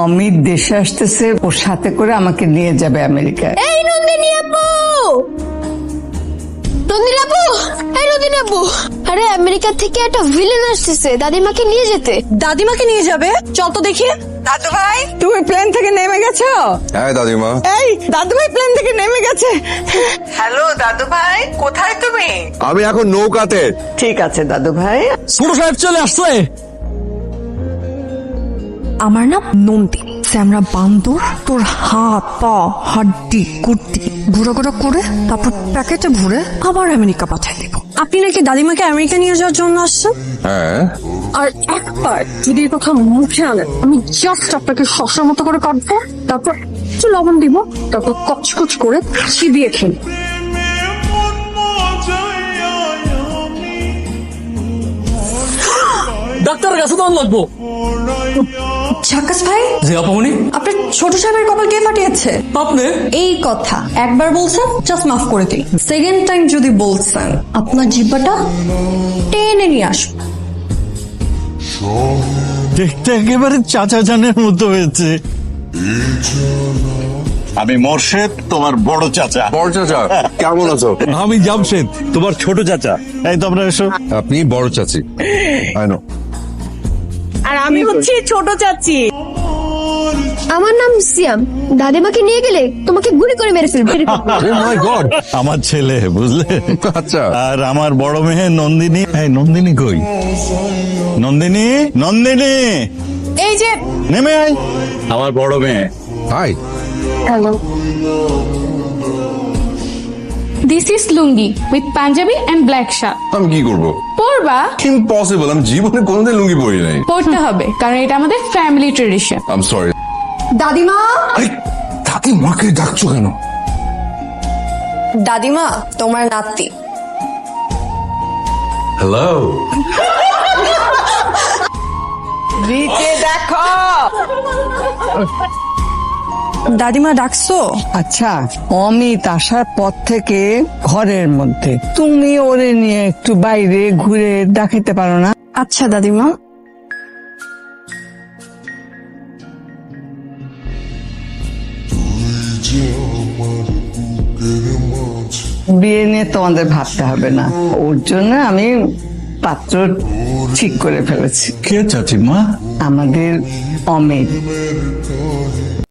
অমিত দেশে আসতেছে, ওর সাথে করে আমাকে নিয়ে যাবে আমেরিকায়। এই নন্দিনী আপু, নন্দিনী আপু, এই নন্দিনী আপু, আরে আমেরিকা থেকে একটা ভিলেন আসতেছে দাদিমাকে নিয়ে যেতে। দাদিমাকে নিয়ে যাবে? চল তো দেখি। দাদু ভাই, তুমি প্লেন থেকে নেমে গেছো? হ্যাঁ দাদিমা। এই দাদু ভাই প্লেন থেকে নেমে গেছে। হ্যালো দাদু ভাই, কোথায় তুমি? আমি এখন নৌকাতে। ঠিক আছে দাদু ভাই। ছোট সাহেব চলে আসছে। আমার নাম নন্দিনী। আমরা বান্দর, তোর হাত পা হাড্ডি কুর্তি গুঁড়ো গুঁড়ো করে তারপর প্যাকেটে ভরে আবার আমেরিকা পাঠাই দেব। আপনি নাকি দাদিমাকে আমেরিকা নিয়ে যাওয়ার জন্য আসছেন? হ্যাঁ আর একবার যদি এই কথা মুখে আনেন, আমি জাস্ট আপনাকে শশার মতো করে কাটবো, তারপর একটু লবণ দিব, তারপর কচকচ করে চিবিয়ে খেলি। ডাক্তারের কাছে তো লাগবো। ঝাক্কাস ভাই, জি আপামনি। আপনার ছোট সাহেবের কপাল কে ফাটিয়েছে? আপনি? এই কথা একবার বলছেন, জাস্ট মাফ করে দিই। সেকেন্ড টাইম যদি বলছেন, আপনার জিব্বাটা টেনে নিয়ে আসবো। দেখতে একেবারে চাচা জানের মতো হয়েছে। আমি মোর্শেদ, তোমার বড় চাচা। বড় চাচা কেমন আছো? আমি জামশেদ, তোমার ছোট চাচা। এই তোমরা এসো। আপনি বড় চাচি। I know. আর আমি হচ্ছি ছোট চাচি। আমার নাম সিয়াম, দাদিমাকে নিয়ে গেলে তোমাকে গুলি করে মেরে ফেলবে। ও মাই গড। আমার ছেলে, বুঝলে? আচ্ছা। আর আমার বড় মেয়ে নন্দিনী। এই নন্দিনী কই? নন্দিনী, নন্দিনী, এই যে নেমে আয়। আমার বড় মেয়ে। Hi. Hello, This is lungi with Punjabi and black shirt. আমি কি করব? পরবা, ইম্পসিবল, আমি জীবনে কোনোদিন লুঙ্গি পরি নাই। পরতে হবে কারণ এটা আমাদের family tradition. I am sorry. দাদিমা। আরে দাদিমাকে ডাকছো কেন? দাদিমা, তোমার নাতি। হ্যালো। নিচে দেখো। দাদিমা ডাকছো? আচ্ছা, অমিত আসার পর থেকে ঘরের মধ্যে তুমি ওরে নিয়ে একটু বাইরে ঘুরে দেখাতে পারো না? আচ্ছা দাদিমা। বিয়ে নিয়ে তোমাদের ভাবতে হবে না, ওর জন্য আমি পাত্র ঠিক করে ফেলেছি। কে চাচিমা? আমাদের অমিত।